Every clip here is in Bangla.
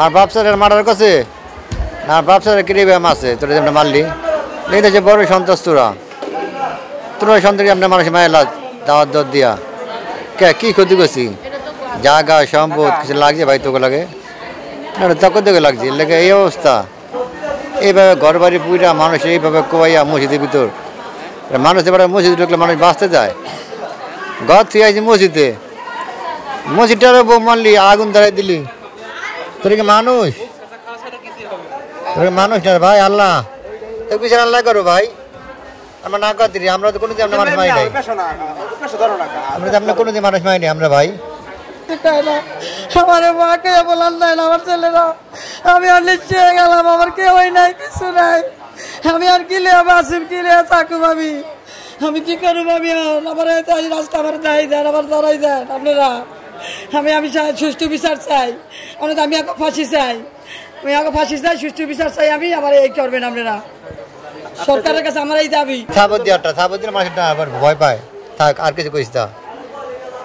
আর বাপসারের মারার কাছে না বাপসারের কিরিবাম আছে তোরা যেমন মারলি লেগে যে বড় সন্ত্রাস তোরা সন্ত্রাসী আপনার মানুষের মায়ের দাওয়াত দর দিয়া কে কী ক্ষতি করছি জায়গা সম্পদ কিছু লাগছে ভাই তোকে লাগে না তখন তোকে লাগছে লেগে এই অবস্থা এইভাবে ঘর বাড়ি পুইরা মানুষ এইভাবে কোয়াইয়া মসজিদের ভিতর মানুষ এবার মসজিদে ঢুকলে মানুষ বাঁচতে যায় ঘর থেকে আসছি মসজিদটারও বউ মানলি আগুন ধরাই দিলি তোর কি মানুষ তোর মানুষ না ভাই আল্লাহ তোর বিচার আল্লাহ করো ভাই আমরা না করতে আমরা তো কোনোদিন আপনার মানুষ মাই নাই আমরা তো আপনার কোনোদিন মানুষ মাইনি আমরা ভাই আমার মাকে বলার নাই আমার ছেলেরা আমি আর নিশ্চয় গেলাম আমার কেউই নাই কিছু নাই আমি আর কিলে আসিম কিলে থাকুম আমি কি করব আমি আমার রাস্তা আমার দাঁড়াই দেন আমার দাঁড়াই দেন আপনারা আমি সুষ্ঠু বিচার চাই আমি আগে ফাঁসি চাই সুষ্ঠু বিচার চাই আমি আমার এই করবেন আপনারা সরকারের কাছে আমার এই দাবি থাবত দিলে মানুষটা আবার ভয় পায় থাক আর কিছু কইস তা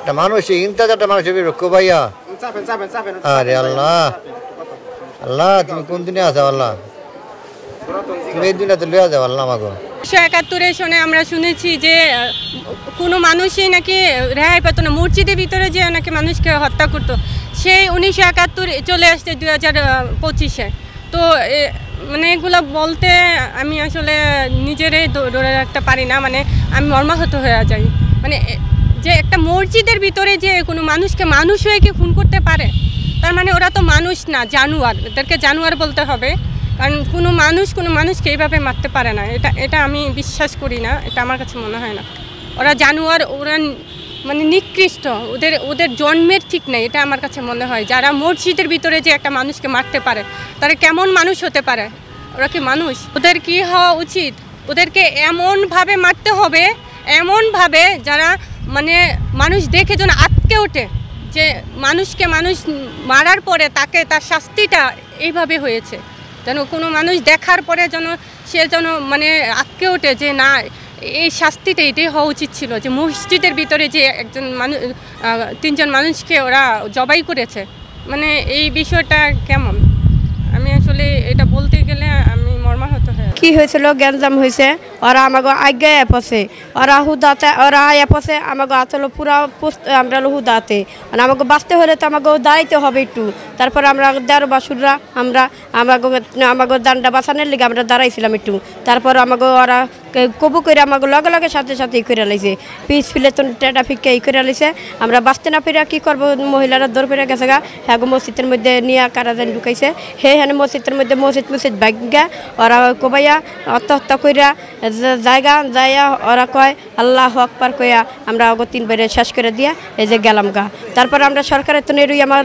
একটা মানুষ ইন্তাজারটা মানুষ রক্ষো ভাইয়া আরে আল্লাহ আল্লাহ তুমি কোন দিনে আছো আল্লাহ তুমি এই দিনে তো লইয়া যাও আল্লাহ আমাকে ১৯৭১ সনে আমরা শুনেছি যে কোনো মানুষই নাকি রেহাই পেত না মসজিদের ভিতরে যে নাকি মানুষকে হত্যা করতো সেই ১৯৭১ চলে আসছে ২০২৫-এ তো মানে এগুলো বলতে আমি আসলে নিজেরাই ধরে রাখতে পারি না মানে আমি মর্মাহত হয়ে যাই মানে যে একটা মসজিদের ভিতরে যে কোনো মানুষকে মানুষ হয়ে কি খুন করতে পারে তার মানে ওরা তো মানুষ না জানোয়ার ওদেরকে জানোয়ার বলতে হবে কারণ কোনো মানুষকে এইভাবে মারতে পারে না এটা আমি বিশ্বাস করি না এটা আমার কাছে মনে হয় না ওরা জানোয়ার ওরা মানে নিকৃষ্ট ওদের জন্মের ঠিক নেই এটা আমার কাছে মনে হয় যারা মসজিদের ভিতরে যে একটা মানুষকে মারতে পারে তারা কেমন মানুষ হতে পারে ওরা কি মানুষ ওদের কি হওয়া উচিত ওদেরকে এমনভাবে মারতে হবে এমনভাবে যারা মানে মানুষ দেখে যেন আটকে ওঠে যে মানুষকে মানুষ মারার পরে তাকে তার শাস্তিটা এইভাবে হয়েছে যেন কোনো মানুষ দেখার পরে যেন সে যেন মানে আটকে ওঠে যে না এই শাস্তিটা এটাই হওয়া উচিত ছিল যে মসজিদের ভিতরে যে একজন মানুষ ৩ জন মানুষকে ওরা জবাই করেছে মানে এই বিষয়টা কেমন আমি আসলে এটা বলতে গেলে আমি মর্মাহত হয়ে কি হয়েছিল গ্যাঞ্জাম হয়েছে ওরা আমাকে আজ্ঞা অ্যাপসে ওরা হুদাতে ওরা অ্যাপসে আমাকে আসলে পুরা আমরা হুদাতে মানে আমাকে বাঁচতে হলে তো আমাকে দাঁড়াইতে হবে একটু তারপর আমরা দেড় বাসুররা আমাকে দান্ডা বাঁচানোর লিগে আমরা দাঁড়াইছিলাম একটু তারপর আমাকে ওরা কবু করে আমাকে লগে লগে সাথে সাথে ই করে লাইছে পিস ফিলে তো ট্রাফিককে ই করে লাইছে আমরা বাঁচতে না পেরে কী করবো মহিলারা দৌড় পেরে গেছে গা হ্যাঁ মসজিদের মধ্যে নিয়ে কারাজান ঢুকাইছে হ্যাঁ মসজিদের মধ্যে মসজিদ ভাগ্যা ওরা কোবাইয়া আত্মহত্যা কইরা জায়গা যাইয়া ওরা কয় আল্লাহ আকবার কইয়া আমরা অগ 3 বারে শেষ করে দিয়া এই যে গেলাম গা তারপর আমরা সরকারের তো নেরুই আমার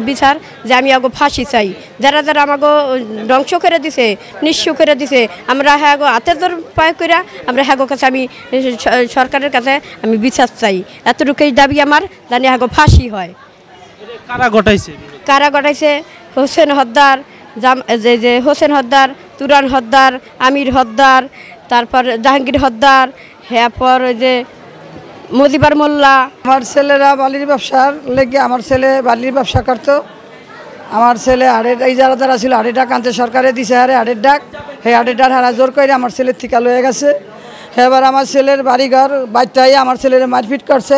বিচার যে আমি অগ ফাঁসি চাই যারা যারা আমাকে ধ্বংস করে দিছে নিঃস্ব করে দিছে আমরা হ্যাঁ গো হাতে ধর পায় কইরা আমরা হ্যাঁ কাছে আমি সরকারের কাছে আমি বিচার চাই এতটুকুই দাবি আমার জানি হ্যাঁ ফাঁসি হয় কারা ঘটাইছে হোসেন হদ্দার যে হোসেন হদ্দার তুরান হদ্দার আমির হদ্দার তারপর জাহাঙ্গীর হদ্দার এরপর ওই যে মজিবার মোল্লা আমার ছেলেরা বালির ব্যবসার লেগে আমার ছেলে বালির ব্যবসা করতো আমার ছেলে এই যারা যারা ছিল হাড়ের ডাক আনতে সরকারে দিছে হাড়ের ডাক সেই হাড়ের ডাক হারা জোর করে আমার ছেলের থিকা লয়ে গেছে এবার আমার ছেলের বাড়িঘর বাচ্চাই আমার ছেলের মারপিট করছে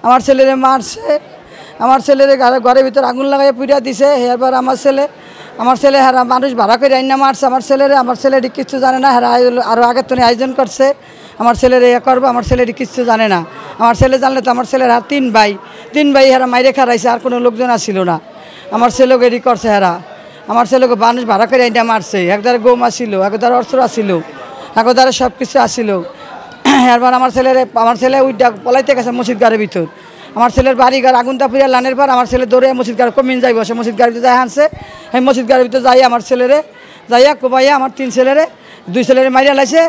আমার ছেলের মারছে আমার ছেলের ঘরের ভিতর আগুন লাগাই পুড়িয়া দিছে এবার আমার ছেলে হারা মানুষ ভাড়া করে আইনা মারছে আমার ছেলের কিছু জানে না হারা আরও আগের তো আয়োজন করছে আমার ছেলের ইয়ে করবো আমার ছেলের কিছু জানে না আমার ছেলে জানলে তো আমার ছেলের আর 3 ভাই হারা মাইরে খারাইছে আর কোনো লোকজন আসছিল না আমার ছেলেকে এডি করছে হারা আমার ছেলেকে মানুষ ভাড়া করে আইনা মারছে একদারে গম আসিল একদার অস্ত্র আসিল একদারে সব কিছু আসিল এবার আমার ছেলে উইটা পলাইতে গেছে মসজিদ ঘরের ভিতর আমার ছেলের বাড়িঘর আগুনটা পুড়িয়া লানের পর আমার ছেলে দৌড়ে মসজিদ ঘর কমিন যাইব সে মসজিদ গাড়িতে যাই আনছে সেই মসজিদ গাড়ির ভিতরে যাই আমার ছেলেরে যাইয়া কোবাইয়া আমার 3 ছেলেরে 2 ছেলেরে মারিয়া লাইছে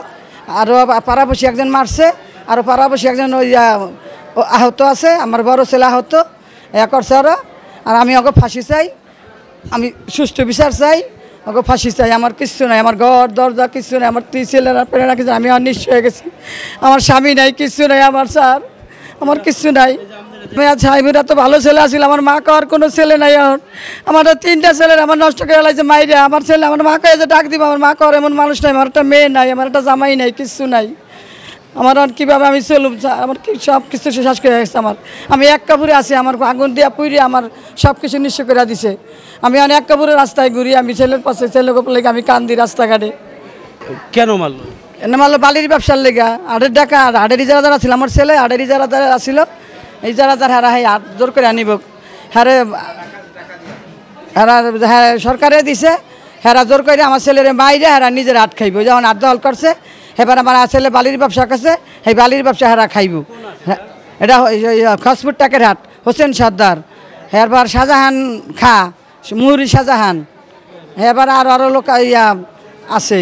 আরও পাড়াপড়শি একজন মারছে আরও পাড়াপড়শি একজন ওই আহত আছে আমার বড় ছেলে আহত করছে ওরা আর আমি ওকে ফাঁসি চাই আমি সুষ্ঠু বিচার চাই ওকে ফাঁসি চাই আমার কিচ্ছু নাই আমার ঘর দরজা কিচ্ছু নাই আমার 3 ছেলেরা প্রেরণা কিছু আমি অনিশ্চয় হয়ে গেছি আমার স্বামী নাই কিচ্ছু নাই আমার স্যার আমার কিচ্ছু নাই সাহেবেরা তো ভালো ছেলে আসছিল, আমার মা কার কোনো ছেলে নাই। এখন আমার 3টা ছেলের আমার নষ্ট করে লাগছে মাইরা। আমার ছেলে আমার মা কে যে ডাক দিব, আমার মা কার এমন মানুষ নাই, আমার একটা মেয়ে নাই, আমার একটা জামাই নাই, কিচ্ছু নাই। আমার আর কীভাবে আমি চলুম, আমার কি সব কিছু শেষ করে গেছে। আমি এক কাপড়ে আছি, আমার আগুন দিয়া পুড়িয়ে আমার সব কিছু নিঃস্ব করে দিছে। আমি অনেক এক কাপড়ের রাস্তায় ঘুরি, আমি ছেলের পাশে ছেলে লেগে আমি কান্দি রাস্তাঘাটে। কেন মারলো? এনে মারলো বালির ব্যবসার লেগা। আড়ের টাকা আড়ের ইজারাদার ছিল আমার ছেলে, আড়ের ইজারাদার আসছিল, ইজারাদার হারা হাত জোর করে আনিব হারে হ্যাঁ সরকারে দিছে, হেরা জোর করে আমার ছেলের মাইরে হেরা নিজের হাট খাইব। যখন হাত দখল করছে এবার আমার ছেলে বালির ব্যবসা করছে, এই বালির ব্যবসা হেরা খাইব। এটা খসপুর টাকের হাট, হোসেন সর্দার, এবার শাহজাহান খা, মুহুরি শাহজাহান, এবার আরও লোক ইয়া আছে,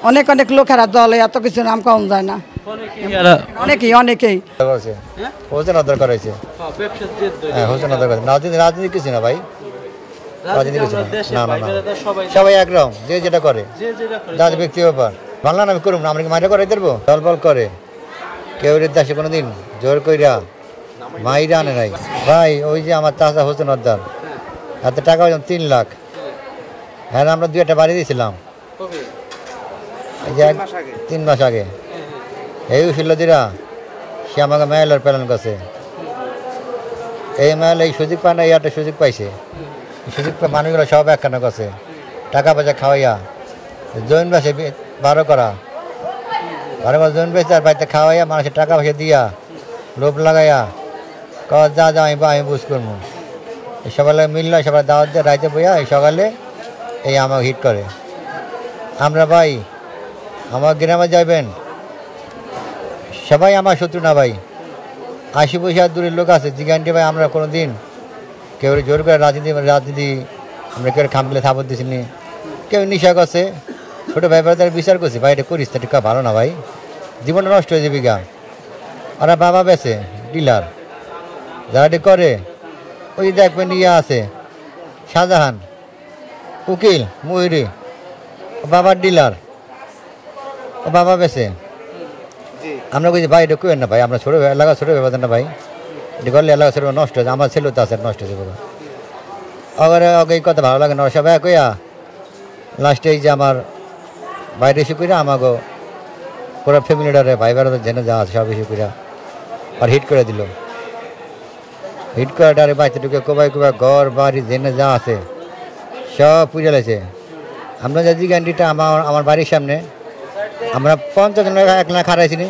অনেক অনেক লোকেরা দল, এত কিছু নাম কম যায় না, অনেকেই হোসেন আদার করাইছে। হ্যাঁ হোসেন আদার করেছে, রাজনীতি কিছু না ভাই, রাজনীতি কিছু না, না না সবাই একরকম, যে যেটা করে যার ব্যক্তি ব্যাপার। বাংলা আমি করুন, আমরা কি মাইরা করাই দেবো? দল বল করে কেউ দেশে কোনো দিন জোর কইরা মাইরা আনে নাই ভাই। ওই যে আমার চাচা হোসেন আদার এত টাকা 3 লাখ, হ্যাঁ আমরা 2-1টা বাড়ি দিয়েছিলাম 3 মাস আগে। এই শিল্লদিরা সে আমাকে মেয়েলার প্ল্যান করছে, এই মেয়েল এই সুযোগ পায় না, এই একটা সুযোগ পাইছে, সুযোগ পায় মানুষগুলো সব একখানা করছে, টাকা পয়সা খাওয়াইয়া জৈন বেশে 12 করা জৈন বেশে আর বাড়িতে খাওয়াইয়া মানুষের টাকা পয়সা দিয়া লোভ লাগাইয়া যা যা আমি বুঝ করবো। এই সকালে মিলল, সবাই দাওয়াত দিয়ে রাইতে বইয়া এই সকালে এই আমাকে হিট করে। আমরা ভাই আমার গ্রামে যাইবেন সবাই আমার শত্রু না ভাই, 80 পয়সা দূরের লোক আছে জিজ্ঞানটি ভাই। আমরা কোনো দিন কেউ জোর করে রাজনীতি আমরা কেউ খামলে থাপড় দিছিনি, কেউ নিশা করছে, ছোটো ব্যাপারদের বিচার করছি ভাই এটা করিস টিকা ভালো না ভাই, জীবনটা নষ্ট হয়ে যাবে গা। ওরা বাবা বেছে ডিলার, যারা এটি করে ওই দেখবেন ইয়ে আছে শাহজাহান, উকিল, মুহিরি, বাবার ডিলার, ও বাবা বেছে। আমরা কইছি ভাই এটা কেন না ভাই, আমরা ছোটো এলাকা ছোটো ব্যাপার না ভাই, এটা করলে এলাকা ছোটো নষ্ট হয়েছে, আমার ছেলেও তো আছে নষ্ট হয়েছে বাবা। আবার ওকে এই কথা ভালো লাগে না, সবাই কইয়া লাস্টে এই যে আমার বাইরে এসে কইরা আমাকে পুরো ফ্যামিলিটারে ভাই বেড়াতে জেনে যাওয়া আছে সব এসে কইরা আর হিট করে দিল। হিট করে ডারে বাড়িতে ঢুকে কোবাই ঘর বাড়ি জেনে যা আছে সব পুজো লেছে। আমরা যে জিগানটিটা আমার বাড়ির সামনে আমরা 50 জন একলা খারাইছি নি,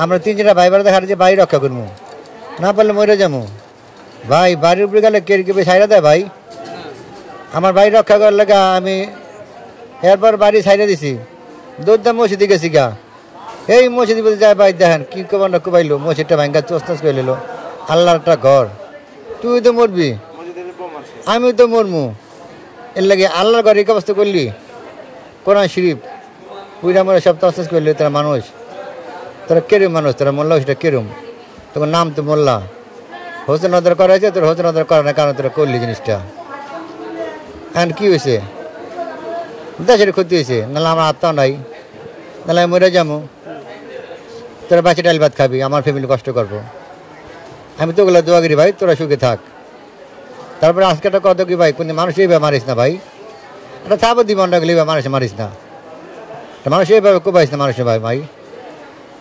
আমরা 3-4টা ভাই বেড়াতে খারাইছি বাড়ি রক্ষা করবো, না পারলে মরে যাবো ভাই। বাড়ির উপরে গেলে কেউ সাইরা দেয় ভাই, আমার বাড়ি রক্ষা করার লাগে আমি এরপর বাড়ি সাইডে দিছি, দৌড়দাম মসজিদে গেছি গা। এই মসজিদ বলতে যায় ভাই দেখেন কী কবার না কুবাইলো, মসজিদটা ভাঙ্গা চোস্তাস করে নিল, আল্লাহর একটা ঘর, তুই তো মরবি আমি তো মরমু, এর লাগে আল্লাহর ঘর এই অবস্থা করলি। কোরআন শরীফ পুরা মরে সব তস্তাস করলি, তারা মানুষ, তারা কেরম মানুষ, তারা মোল্লা সেটা কেরম, তখন নাম তো মোল্লা। হোসেন আদার করা হয়েছে, তোর হোসেন আদার করার কারণে তোরা করলি জিনিসটা। এখন কী হয়েছে, দেশের ক্ষতি হয়েছে, নাহলে আমার আত্মাও নাই, নাহলে আমি মরে যাবো, তোরা বাচ্চা ডাল ভাত খাবি, আমার ফ্যামিলি কষ্ট করবো। আমি তো ওগুলো দোয়া করি ভাই তোরা সুখে থাক। তারপরে আজকে একটা কথা কি ভাই, কোনো মানুষ এইভাবে মারিস না ভাই, একটা থাপড় দিই মনটা গেলে মানুষ মারিস না, মানুষ এইভাবে কোবাইস না মানুষের ভাই। ভাই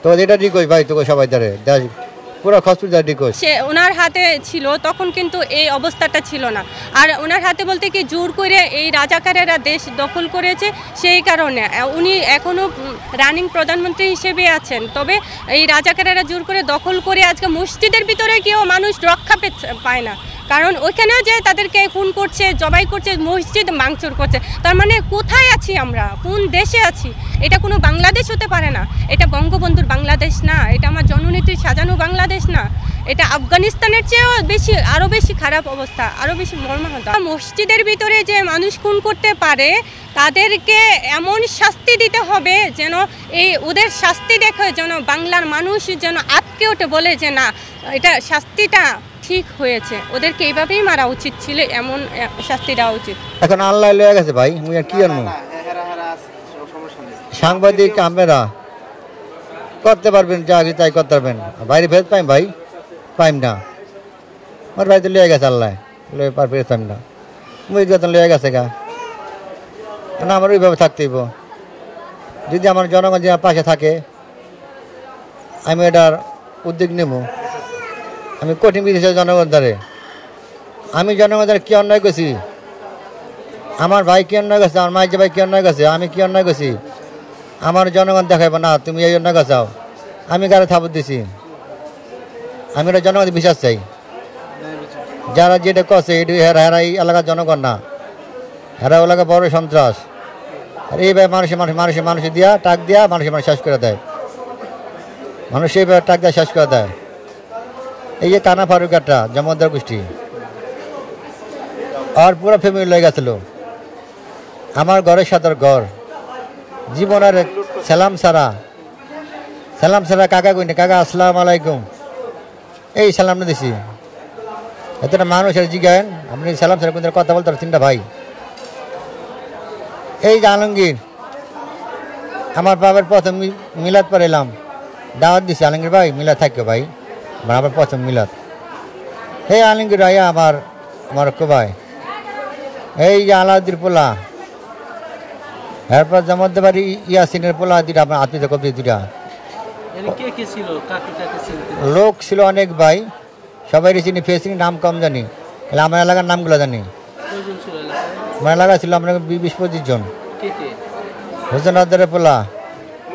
তো এটা রিকোয়েস্ট ভাই, তোকে সবাই ধরে দেখ পুরো হসপিটাল রিকোয়েস্ট। সে ওনার হাতে ছিল তখন কিন্তু এই অবস্থাটা ছিল না, আর ওনার হাতে বলতে কি জোর করে এই রাজাকারেরা দেশ দখল করেছে, সেই কারণে উনি এখনও রানিং প্রধানমন্ত্রী হিসেবে আছেন। তবে এই রাজাকারেরা জোর করে দখল করে আজকে মসজিদের ভিতরে গিয়েও মানুষ রক্ষা পায় না, কারণ ওইখানেও যে তাদেরকে খুন করছে, জবাই করছে, মসজিদ ভাঙচুর করছে। তার মানে কোথায় আছি আমরা, কোন দেশে আছি? এটা কোনো বাংলাদেশ হতে পারে না, এটা বঙ্গবন্ধুর বাংলাদেশ না, এটা আমার জননেত্রীর সাজানো বাংলাদেশ না, এটা আফগানিস্তানের চেয়েও বেশি, আরও বেশি খারাপ অবস্থা, আরও বেশি মর্মাহত। মসজিদের ভিতরে যে মানুষ খুন করতে পারে তাদেরকে এমন শাস্তি দিতে হবে যেন এই ওদের শাস্তি দেখে যেন বাংলার মানুষ যেন আটকে ওঠে, বলে যে না এটা শাস্তিটা ঠিক হয়েছে, ওদেরকে এইভাবেই মারা উচিত ছিল, এমন শাস্তি দেওয়া উচিত। এখন আল্লাহ লয়ে গেছে ভাই, মুই আর কি জানবো, সাংবাদিক আমরা করতে পারবেন যা আগে তাই করতে পারবেন, বাইরে ভেদ পাই ভাই, পাইম না আমার বাড়িতে লিয়ে গেছে আল্লাহ লয়ে পার ফেরত পাইম না মুই যতন লিয়ে গেছে গা না আমার ওইভাবে থাকতেইব যদি আমার জনগণ যে পাশে থাকে আমি এটার উদ্যোগ নেব আমি কঠিন বিদেশে জনগণ দ্বারে আমি জনগণ দ্বারা কী অন্যায় করছি আমার ভাই কী অন্যায় করছে আমার মাইজে ভাই কী অন্যায় করছে আমি কী অন্যায় করছি আমার জনগণ দেখাইব না তুমি এই অন্যায় করছাও আমি গাড়ি থাপত দিছি আমি এটা জনগণের বিশ্বাস চাই যারা যেটা করছে এটি হেরা হেরা এই এলাকার জনগণ না হেরা এলাকা বড় সন্ত্রাস আর এইভাবে মানুষ দিয়া টাক দিয়া মানুষ শেষ করে দেয় মানুষ এইভাবে টাক দিয়ে শেষ করে দেয় এই যে কানা ফারুকারটা জমদার গোষ্ঠী আর পুরো ফ্যামিলি লয়ে গেছিল আমার ঘরের সাথে ঘর জীবনের সালাম সারা কাকা কইনি কাকা আসসালামু আলাইকুম এই সালামটা দিছি এতটা মানুষের জিজ্ঞাসেন আপনি সালাম সারা কোন কথা বলতে তিনটা ভাই এই যে আলমগীর আমার বাবার প্রথম মিলাদ পর এলাম দাওয়াত দিছি আলমগীর ভাই মিলাদ থাকবে ভাই আমার প্রথম মিলাদ হে আলমগীর ভাইয়া আমার ভাই এই যে আলাউদ্দির পোলা এরপর জামদ্দে বাড়ি ইয়াসিনের পোলা দুটা আমার আত্মীয় কবি দুটা লোক ছিল অনেক ভাই সবাই চিনি ফেসিনি নাম কম জানি তাহলে আমার এলাকার নামগুলো জানি আমার এলাকা ছিল আপনার 20-25 জন হোসেন আদারের পোলা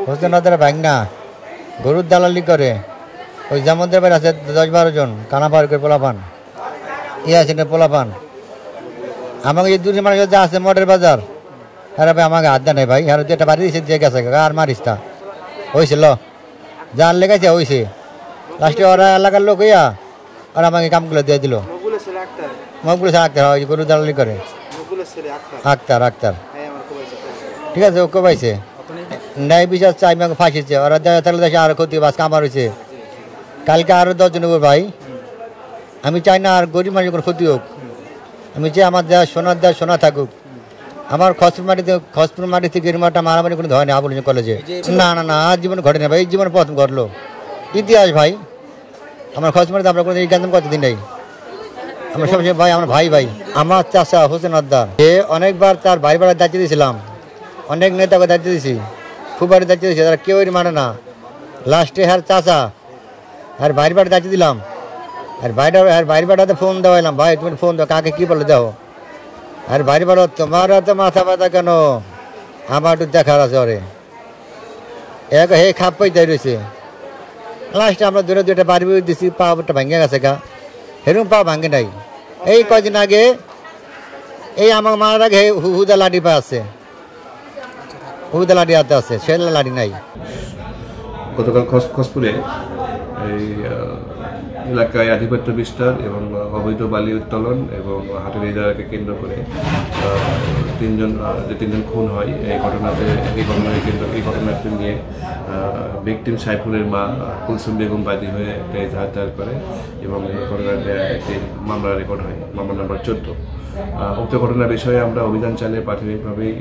হোসেন আদারের ভাগনা গরুর দালালি করে ওই জামদের বাড়ি আছে 10-12 জন কানা পার্কের পোলাপান ইয়াসিনের পোলাপান আমাকে যে দূরে মানুষ যা আছে মোটর বাজার আরে ভাই আমাকে হাত দেয় নাই ভাই আর একটা বাড়ি দিয়েছে দিয়ে গেছে আর মারিস তা হয়েছিল যার লেগেছে হয়েছে লাস্টে ওরা এলাকার লোক হইয়া আর আমাকে কামগুলো দিয়ে দিল মকবুল আক্তার হয় গরু দালালি করে আক্তার ঠিক আছে ওকে পাইছে ন্যায় বিচার চাই আমাকে ফাঁসিছে ওরা দেখা থাকলে দেখে আরো ক্ষতি বাস কামার হয়েছে কালকে আরো 10 জন ভাই আমি চাই না আর গরিব মানুষের কোনো ক্ষতি হোক আমি চাই আমার দেশ সোনা থাকুক আমার খসপুর মাটি থেকে এরমাটা মারামারি কোনো ধরে না আবুল কলেজে না আজ জীবন ঘটে না ভাই এই জীবনে প্রথম ঘটলো ইতিহাস ভাই আমার খসপুর আমরা কোনো এই গান কতদিন নেই আমরা সবসময় ভাই আমার ভাই আমার চাষা হোসেন আদার সে অনেকবার তার ভাই বাড়ির দায়িত্ব দিয়েছিলাম অনেক নেতাকে দায়িত্ব দিয়েছি খুব বাড়ির দায়িত্ব দিয়েছি তারা কেউই মানে না লাস্টে হ্যার চাষা আর ভাইয়ের বাড়ির দায়িত্ব দিলাম আর ভাইয়ের বাড়িতে ফোন দেওয়াইলাম ভাই তুমি ফোন দাও কাকে কী বলে দাও আর ভাইয়ের বাড়ি তোমার এত মাথা ব্যথা কেন আমার একটু দেখার আছে ওরে হে খাপ পাই দেয় রয়েছে লাস্টে আমরা দূরে দুইটা বাড়ি দিচ্ছি পাটা ভাঙে গেছে গা সেরকম পা ভাঙে নাই এই কয়দিন আগে এই আমার মার আগে হুদা লাঠি পা আছে হুদা লাঠি হাতে আছে সে লাঠি নাই গতকাল খসপুরে এই এলাকায় আধিপত্য বিস্তার এবং অবৈধ বালি উত্তোলন এবং হাটের ইজারাকে কেন্দ্র করে তিনজন খুন হয় এই ঘটনাকে নিয়ে ভিকটিম সাইফুলের মা কুলসুম বেগম বাদী হয়ে একটা এজাহার দায়ের করে এবং এই ঘটনাতে একটি মামলা রেকর্ড হয় মামলা নম্বর 14। উক্ত ঘটনার বিষয়ে আমরা অভিযান চালিয়ে প্রাথমিকভাবেই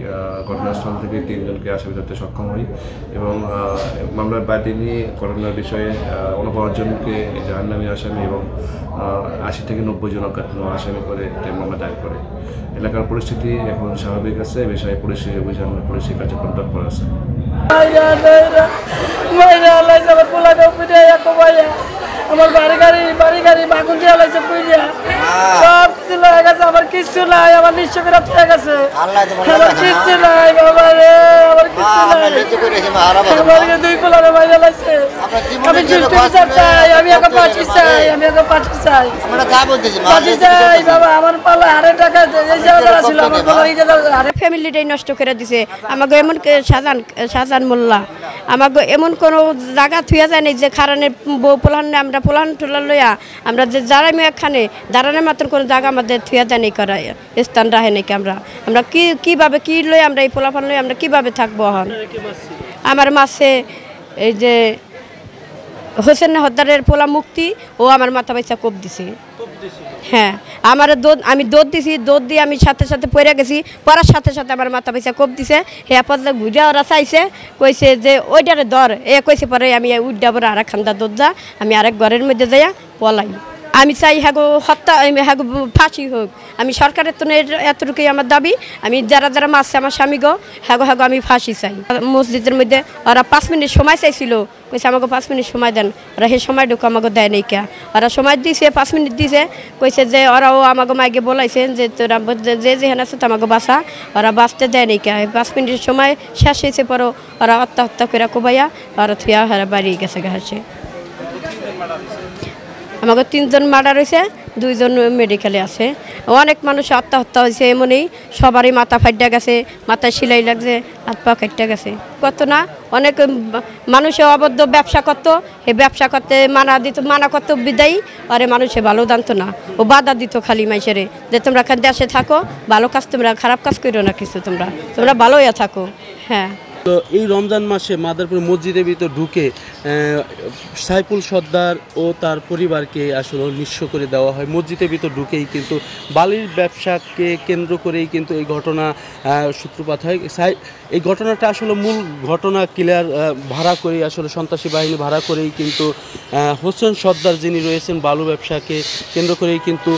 ঘটনাস্থল থেকে 3 জনকে আসামি ধরতে সক্ষম হই এবং মামলার বাদী নিয়ে ঘটনার বিষয়ে 49 জনকে জাহান্নামী আসামি এবং 80 থেকে 90 জন অজ্ঞাত আসামি করে মামলা দায়ের করে। এলাকার পরিস্থিতি এখন স্বাভাবিক আছে, এ বিষয়ে পুলিশি অভিযান পুলিশি কার্যক্রম তৎপর আছে। আমার বাড়ি গাড়ি বাগুন দিয়ে লাগছে পুইয়া সব কিছু লয়ে গেছে, আমার কিছু নাই, আমার নিঃস্ব করে হয়ে গেছে, আমার কিছু নাই বাবা রে, আমার কিছু নাই, আমার 2 পোলারে মাইরা লাগছে। আমি জুস্তি বিচার চাই, আমি একটা পাঁচি চাই বাবা, আমার পালা হারে টাকা ছিল, আমার পালা ফ্যামিলিটাই নষ্ট করে দিছে। আমাকে এমন শাহজাহান মোল্লা আমাকে এমন কোনো জায়গা থুয়া যায় নাই যে কারণে বউ পোলান আমরা পোলান টোলা লইয়া আমরা যে দাঁড়াই এখানে দাঁড়ানোর মাত্র কোনো জায়গা আমাদের থুয়া যায় নাই করা স্থান রাখে নাকি আমরা কীভাবে কী লই আমরা এই পোলাপান লই আমরা কীভাবে থাকবো এখন। আমার মাসে এই যে হোসেন হদ্দারের পোলা মুক্তি ও আমার মাথা পয়সা কোপ দিছে। হ্যাঁ আমার আমি দৌড় দিছি, দৌড় দিয়ে আমি সাথে সাথে পড়ে গেছি, পড়ার সাথে সাথে আমার মাথা পয়সা কোপ দিছে। হ্যাঁ পথে ঘুরে ওরা চাইছে, কইছে যে ওইটারে ধর, কইছে পরে আমি উড্ডা পরে আরেক খান্দা দৌড় যা, আমি আরেক ঘরের মধ্যে যাইয়া পলাই। আমি চাই হ্যাগো হত্যা হ্যাগো ফাঁসি হোক। আমি সরকারের তো এতটুকুই আমার দাবি। আমি যারা যারা মারছে আমার স্বামী গো হ্যাগো হ্যাগো আমি ফাঁসি চাই। মসজিদের মধ্যে ওরা 5 মিনিট সময় চাইছিল, কইছে আমাকে 5 মিনিট সময় দেন। ওরা সেই সময়টুকু আমাকে দেয় নাই কে। ওরা সময় দিয়েছে 5 মিনিট দিয়েছে, কইছে যে ওরাও আমাকে মাইকে বলাইছেন যে তোরা যে যেখানে আছে তো আমাকে বাঁচা। ওরা বাঁচতে দেয় নাই কে। 5 মিনিটের সময় শেষ হয়েছে পরও ওরা হত্যা করে কোবাইয়া ওরা থুয়া হারা বাড়ি গেছে ঘাসে। আমাকে 3 জন মার্ডার হয়েছে, 2 জন মেডিকেলে আছে। অনেক মানুষ আত্মহত্যা হয়েছে এমনই, সবারই মাথা ফাইটা গেছে, মাথায় সেলাই লাগছে, হাত পা কাটতে গেছে। কত না অনেক মানুষে অবদ্ধ ব্যবসা করতো, এই ব্যবসা করতে মানা করতো বিদায়ী, আরে মানুষে ভালো জানতো না, ও বাধা দিত খালি মাইসেরে যে তোমরা দেশে থাকো, ভালো কাজ তোমরা খারাপ কাজ করো না কিছু, তোমরা ভালো হয়ে থাকো। হ্যাঁ, তো এই রমজান মাসে মাদারপুর মসজিদের ভিতর ঢুকে সাইফুল সর্দার ও তার পরিবারকে আসলে নিঃস্ব করে দেওয়া হয়। মসজিদের ভিতর ঢুকেই কিন্তু বালির ব্যবসাকে কেন্দ্র করেই কিন্তু এই ঘটনা সূত্রপাত হয়। এই ঘটনাটা আসলে মূল ঘটনা ক্লিয়ার ভাড়া করেই আসলে সন্ত্রাসী বাহিনী ভাড়া করেই কিন্তু হোসেন সর্দার যিনি রয়েছেন বালু ব্যবসাকে কেন্দ্র করেই কিন্তু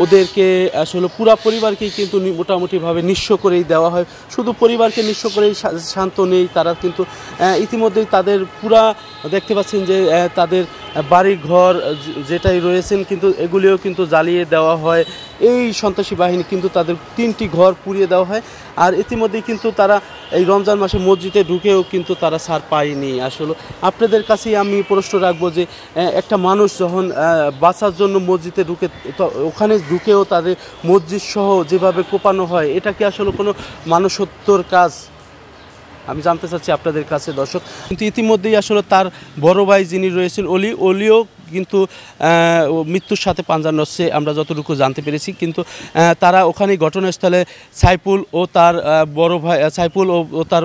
ওদেরকে আসলে পুরা পরিবারকেই কিন্তু মোটামুটিভাবে নিঃস্ব করেই দেওয়া হয়। শুধু পরিবারকে নিঃস্ব করেই শান্ত নেই তারা, কিন্তু ইতিমধ্যেই তাদের পুরা দেখতে পাচ্ছেন যে তাদের বাড়ি ঘর যেটাই রয়েছেন কিন্তু এগুলিও কিন্তু জ্বালিয়ে দেওয়া হয়। এই সন্ত্রাসী বাহিনী কিন্তু তাদের 3টি ঘর পুড়িয়ে দেওয়া হয়। আর ইতিমধ্যেই কিন্তু তারা এই রমজান মাসে মসজিদে ঢুকেও কিন্তু তারা ছাড় পায়নি। আসলে আপনাদের কাছেই আমি প্রশ্ন রাখবো যে একটা মানুষ যখন বাঁচার জন্য মসজিদে ঢুকে, ওখানে ঢুকেও তাদের মসজিদ সহ যেভাবে কোপানো হয়, এটা কি আসলে কোনো মানুষত্বর কাজ? আমি জানতে চাচ্ছি আপনাদের কাছে দর্শক। কিন্তু ইতিমধ্যেই আসলে তার বড় ভাই যিনি রয়েছেন অলিও কিন্তু মৃত্যুর সাথে পাঞ্জা নড়ছে আমরা যতটুকু জানতে পেরেছি। কিন্তু তারা ওখানে ঘটনাস্থলে সাইফুল ও তার বড় ভাই সাইফুল ও তার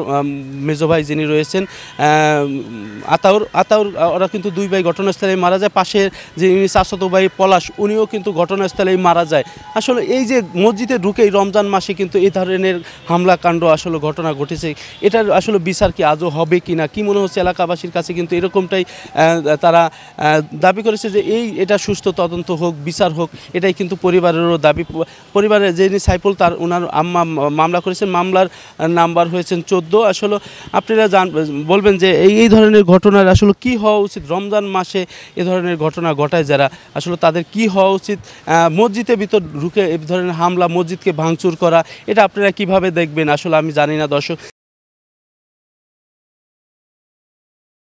মেজো ভাই যিনি রয়েছেন আতাউর ওরা কিন্তু 2 ভাই ঘটনাস্থলেই মারা যায়। পাশে যিনি চাচাতো ভাই পলাশ উনিও কিন্তু ঘটনাস্থলেই মারা যায়। আসলে এই যে মসজিদে ঢুকেই রমজান মাসে কিন্তু এই ধরনের হামলা কাণ্ড আসলে ঘটনা ঘটেছে, এটার আসলে বিচার কি আজও হবে কি না, কি মনে হচ্ছে এলাকাবাসীর কাছে? কিন্তু এরকমটাই তারা দাবি করেছে যে এটা সুস্থ তদন্ত হোক, বিচার হোক, এটাই কিন্তু পরিবারেরও দাবি। পরিবারের যিনি সাইফুল তার ওনার আম্মা মামলা করেছেন, মামলার নাম্বার হয়েছেন 14। আসলে আপনারা বলবেন যে এই ধরনের ঘটনার আসলে কি হওয়া উচিত? রমজান মাসে এ ধরনের ঘটনা ঘটায় যারা, আসলে তাদের কি হওয়া উচিত? মসজিদের ভিতর ঢুকে এই ধরনের হামলা, মসজিদকে ভাঙচুর করা, এটা আপনারা কিভাবে দেখবেন আসলে আমি জানি না দর্শক।